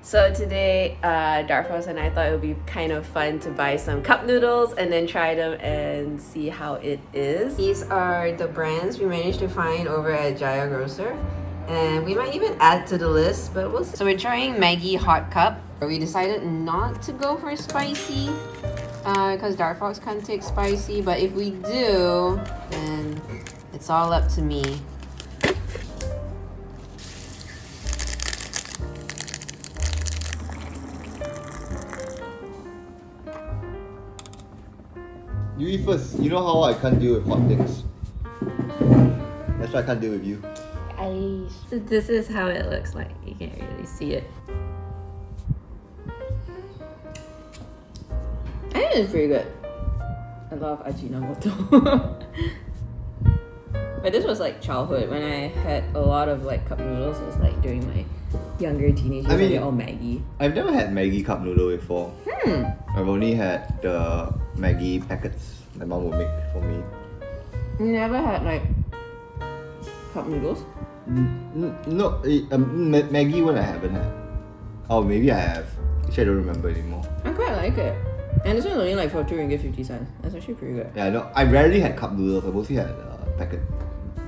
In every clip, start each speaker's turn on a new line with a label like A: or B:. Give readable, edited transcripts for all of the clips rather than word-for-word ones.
A: So today, Darkfox and I thought it would be kind of fun to buy some cup noodles and then try them and see how it is. These are the brands we managed to find over at Jaya Grocer. And we might even add to the list, but we'll see. So we're trying Maggie Hot Cup. We decided not to go for spicy because Darkfox can't take spicy, but if we do, then it's all up to me.
B: You eat first. You know how I can't deal with hot things. That's why I can't deal with you.
A: This is how it looks like. You can't really see it. I think it's pretty good. I love Ajinomoto. But this was like childhood when I had a lot of like cup noodles. It was like during my younger teenage years. I mean, all Maggie.
B: I've never had Maggie cup noodle before. I've only had the Maggie packets my mom would make for me.
A: You never had like cup noodles?
B: No, Maggie one I haven't had. Oh, maybe I have. Actually, I don't remember anymore.
A: I quite like it. And this one's only like for 2 ringgit 50 cents. That's actually pretty good.
B: Yeah, no, I rarely had cup noodles. I mostly had packet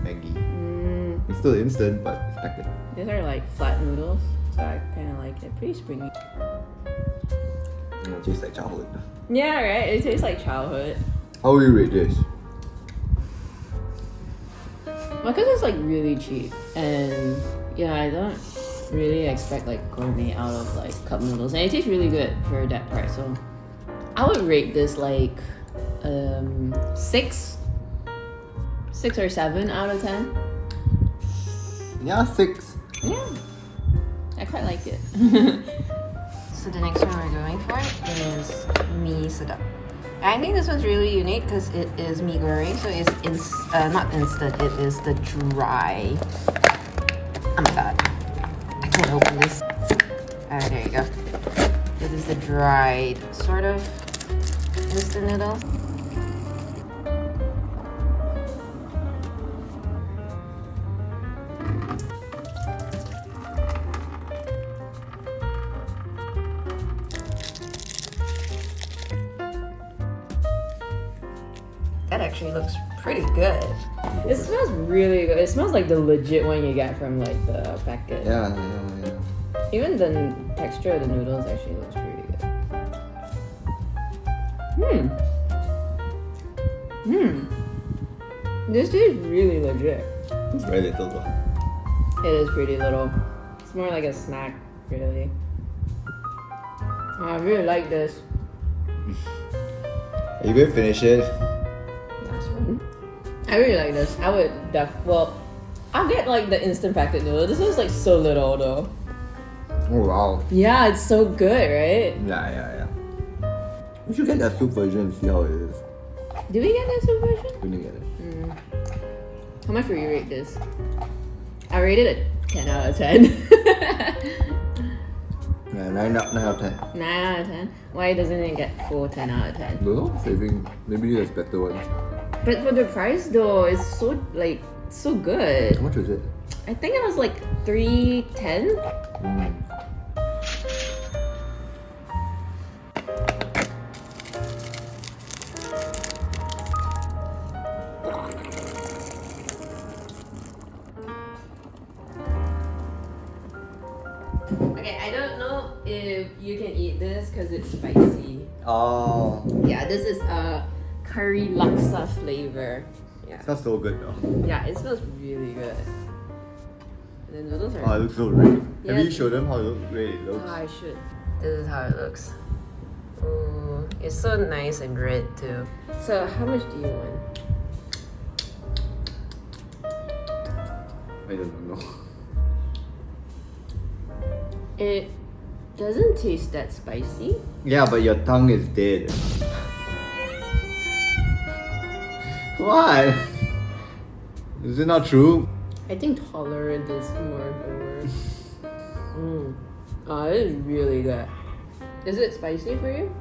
B: Maggie. It's still instant, but it's packet.
A: These are like flat noodles, so I kind of like it. Pretty springy.
B: It tastes like childhood.
A: Yeah, right? It tastes like childhood.
B: How will you rate this?
A: Well, because it's like really cheap. And yeah, I don't really expect like gourmet out of like cup noodles. And it tastes really good for that price. So I would rate this like 6 or 7 out of 10.
B: Yeah, 6.
A: Yeah, I quite like it. So the next one we're going for is mee sedap. I think this one's really unique because it is mee goreng, so it's not instant, it is the dry. Oh my god, I can't open this. Alright, there you go. This is the dried sort of instant noodles. That actually looks pretty good. It smells really good. It smells like the legit one you get from like the packet.
B: Yeah.
A: Even the texture of the noodles actually looks pretty good. This is really legit.
B: It's very little though.
A: It is pretty little. It's more like a snack, really. I really like this.
B: Are you gonna finish it?
A: I really like this. I would I'll get like the instant packet noodle. This one's like so little though.
B: Oh wow.
A: Yeah, it's so good, right?
B: Yeah. We should get that soup version and see how it is.
A: Did we get that soup version?
B: We didn't get it.
A: How much would you rate this? I rated it 10 out of 10.
B: Yeah, 9 out of 10.
A: 9 out of 10? Why doesn't it get full 10 out of 10?
B: No, saving. Maybe there's better ones.
A: But for the price though, it's so like so good.
B: How much was it?
A: I think it was like $3.10. Okay, I don't know if you can eat this because it's spicy.
B: Oh.
A: Yeah, this is a curry laksa flavor. Yeah.
B: It smells so good though.
A: Yeah, it smells really good. And the noodles are.
B: Oh, it looks so red.
A: Yeah.
B: Have you showed them how red it looks?
A: Oh, I should. This is how it looks. Ooh, it's so nice and red too. So how much do you want?
B: I don't know.
A: It doesn't taste that spicy.
B: Yeah, but your tongue is dead. What? Is it not true?
A: I think tolerant is more the word. Oh, it is really good. Is it spicy for you?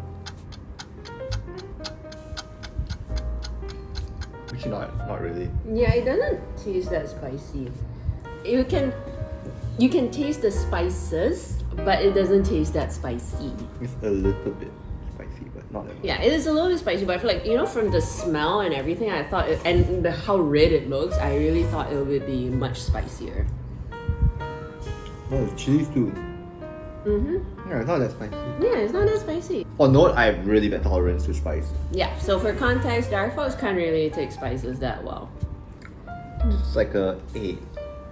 B: Actually, not really.
A: Yeah, it doesn't taste that spicy. You can you can taste the spices, but it doesn't taste that spicy.
B: It's a little bit spicy, but not that much.
A: Yeah, it is a little bit spicy, but I feel like, from the smell and everything, I thought, how red it looks, I really thought it would be much spicier.
B: Oh, it's cheese too.
A: Mm-hmm.
B: Yeah, it's not that spicy.
A: Yeah, it's not that spicy.
B: For Note, I have really bad tolerance to spice.
A: Yeah, so for context, Darkfox can't really take spices that well.
B: It's like a 8.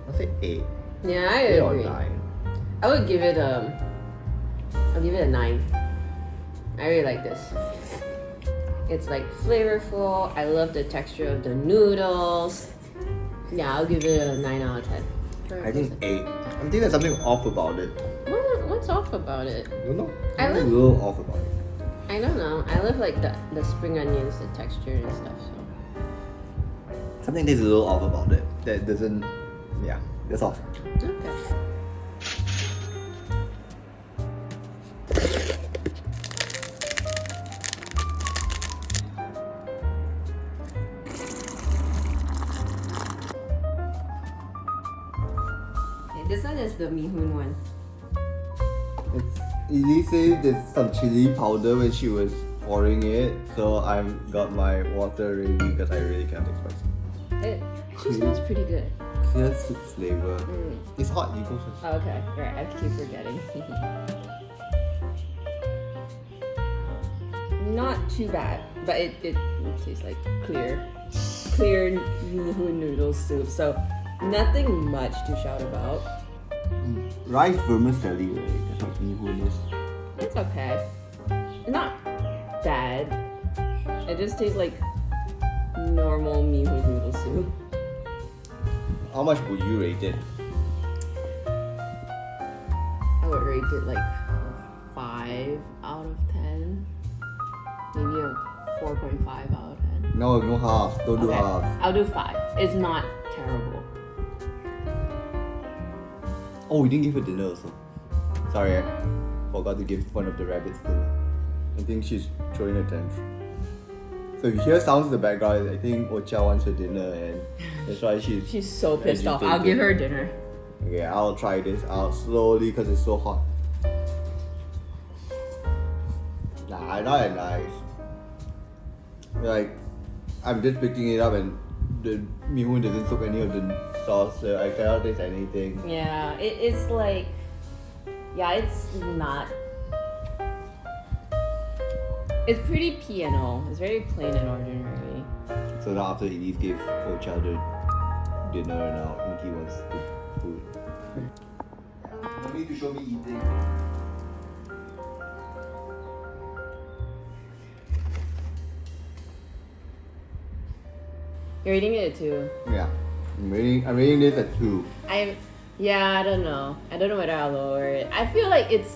B: I'll say 8.
A: Yeah, I
B: 8 or
A: agree.
B: 9.
A: I would give it I'll give it a 9. I really like this. It's like flavorful. I love the texture of the noodles. Yeah, I'll give it a 9 out of 10.
B: I think 8. I think there's something off about it.
A: What's off about it?
B: I don't know.
A: I
B: There's a
A: love-
B: little off about it.
A: I don't know. I love like the spring onions, the texture and stuff. So
B: Something is a little off about it. That doesn't. Yeah, that's all.
A: okay. This one is the Miun one.
B: Elise said there's some chili powder when she was pouring it, so I've got my water ready because I really can't take spicy.
A: It actually smells pretty good.
B: Clear soup flavor. It's hot, you go first.
A: Oh, okay, right. I keep forgetting. Not too bad, but it tastes like clear Miun noodle soup. So nothing much to shout about.
B: Rice vermicelli, right? That's what Miun is.
A: It's okay. Not bad. It just tastes like normal Miun noodle soup.
B: How much would you rate it?
A: I would rate it like 5 out of 10. Maybe a 4.5 out of 10.
B: No, no half. Don't do
A: Okay,
B: half.
A: I'll do 5. It's not terrible.
B: Oh, we didn't give her dinner also. Sorry, I forgot to give one of the rabbits dinner. I think she's throwing a tantrum. So if you hear sounds in the background, I think Ocha wants her dinner and that's why
A: She's so pissed off. I'll
B: agitated.
A: give her dinner.
B: Okay, I'll try this out slowly because it's so hot. Nah, not that nice. Like, I'm just picking it up and the Miun doesn't soak any of the sauce, so I cannot taste anything.
A: Yeah, it's like... Yeah, it's not... It's pretty P&O. It's very plain and ordinary.
B: So now after Elise gave Ocha the dinner, now Inky wants the food. No need to show me eating.
A: You're eating it too.
B: Yeah, I'm rating this at 2.
A: I don't know. I don't know whether I'll lower it. I feel like it's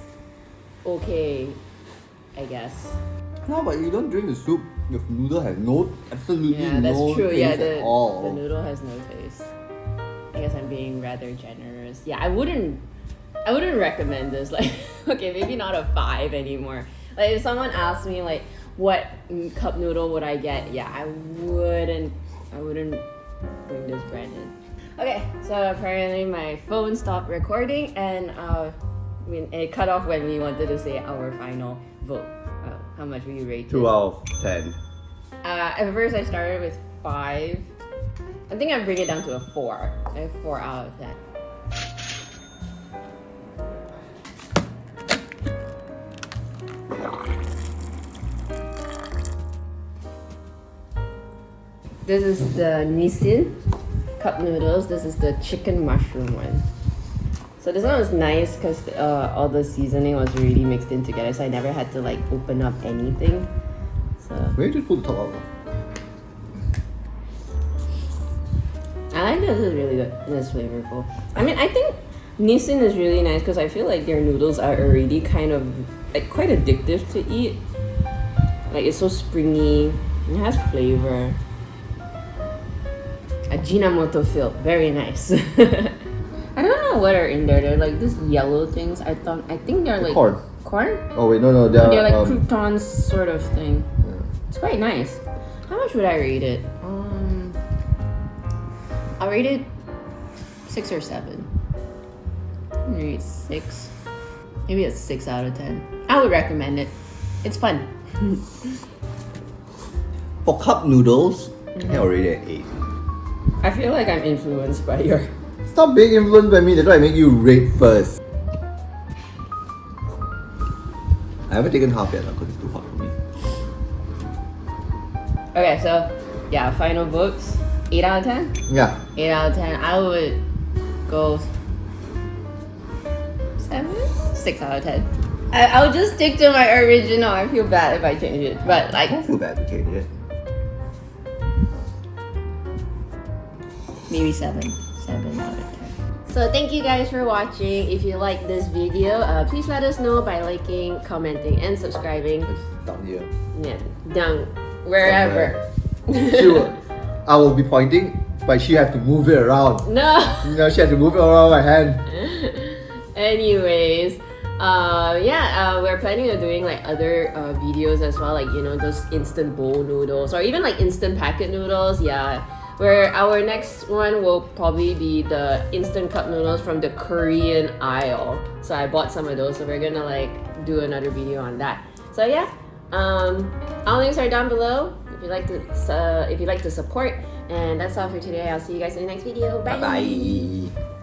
A: okay, I guess.
B: No, but you don't drink the soup. Your noodle has absolutely
A: Yeah, that's
B: no
A: true.
B: taste
A: Yeah,
B: at
A: the
B: all.
A: noodle has no taste. I guess I'm being rather generous. Yeah, I wouldn't recommend this. Like, okay, maybe not a 5 anymore. Like, if someone asked me like, what cup noodle would I get? Yeah, I wouldn't bring this brand in. Okay, so apparently my phone stopped recording and it cut off when we wanted to say our final vote. How much will you rate it?
B: 2 out of 10.
A: At first I started with 5. I think I'll bring it down to a 4. A 4 out of 10. This is the Niss cup noodles. This is the chicken mushroom one. So this one was nice because all the seasoning was really mixed in together, so I never had to like open up anything. So
B: Maybe just pull the top out.
A: I like this. Is really good and it's flavorful. I mean, I think Niss is really nice because I feel like their noodles are already kind of like quite addictive to eat. Like it's so springy. It has flavor. Ajinomoto filled, very nice. I don't know what are in there. They're like these yellow things. I think they're like
B: Corn.
A: Corn?
B: Oh wait, no,
A: They're like croutons sort of thing.
B: Yeah.
A: It's quite nice. How much would I rate it? I'll rate it 6 or 7. Maybe a 6. Maybe a 6 out of 10. I would recommend it. It's fun.
B: For cup noodles, I think already at 8.
A: I feel like I'm influenced by your...
B: Stop being influenced by me, that's why I make you rate first. I haven't taken half yet because it's too hot for me.
A: Okay, so yeah, final votes. 8 out of 10?
B: Yeah.
A: 8 out of 10. I would go 7? 6 out of 10. I'll just stick to my original. I feel bad if I change it. But
B: I
A: like,
B: don't feel bad to change it.
A: maybe 7. 7 out of 10. So thank you guys for watching. If you like this video, please let us know by liking, commenting, and subscribing.
B: It's down here.
A: Yeah, down wherever.
B: Sure. I will be pointing, but she has to move it around.
A: No.
B: No, she has to move it around my hand.
A: Anyways, we're planning on doing like other videos as well, like those instant bowl noodles or even like instant packet noodles. Yeah, where our next one will probably be the instant cup noodles from the Korean aisle. So I bought some of those, so we're gonna like do another video on that. So yeah, all links are down below if you like to support. And that's all for today. I'll see you guys in the next video. Bye.
B: Bye.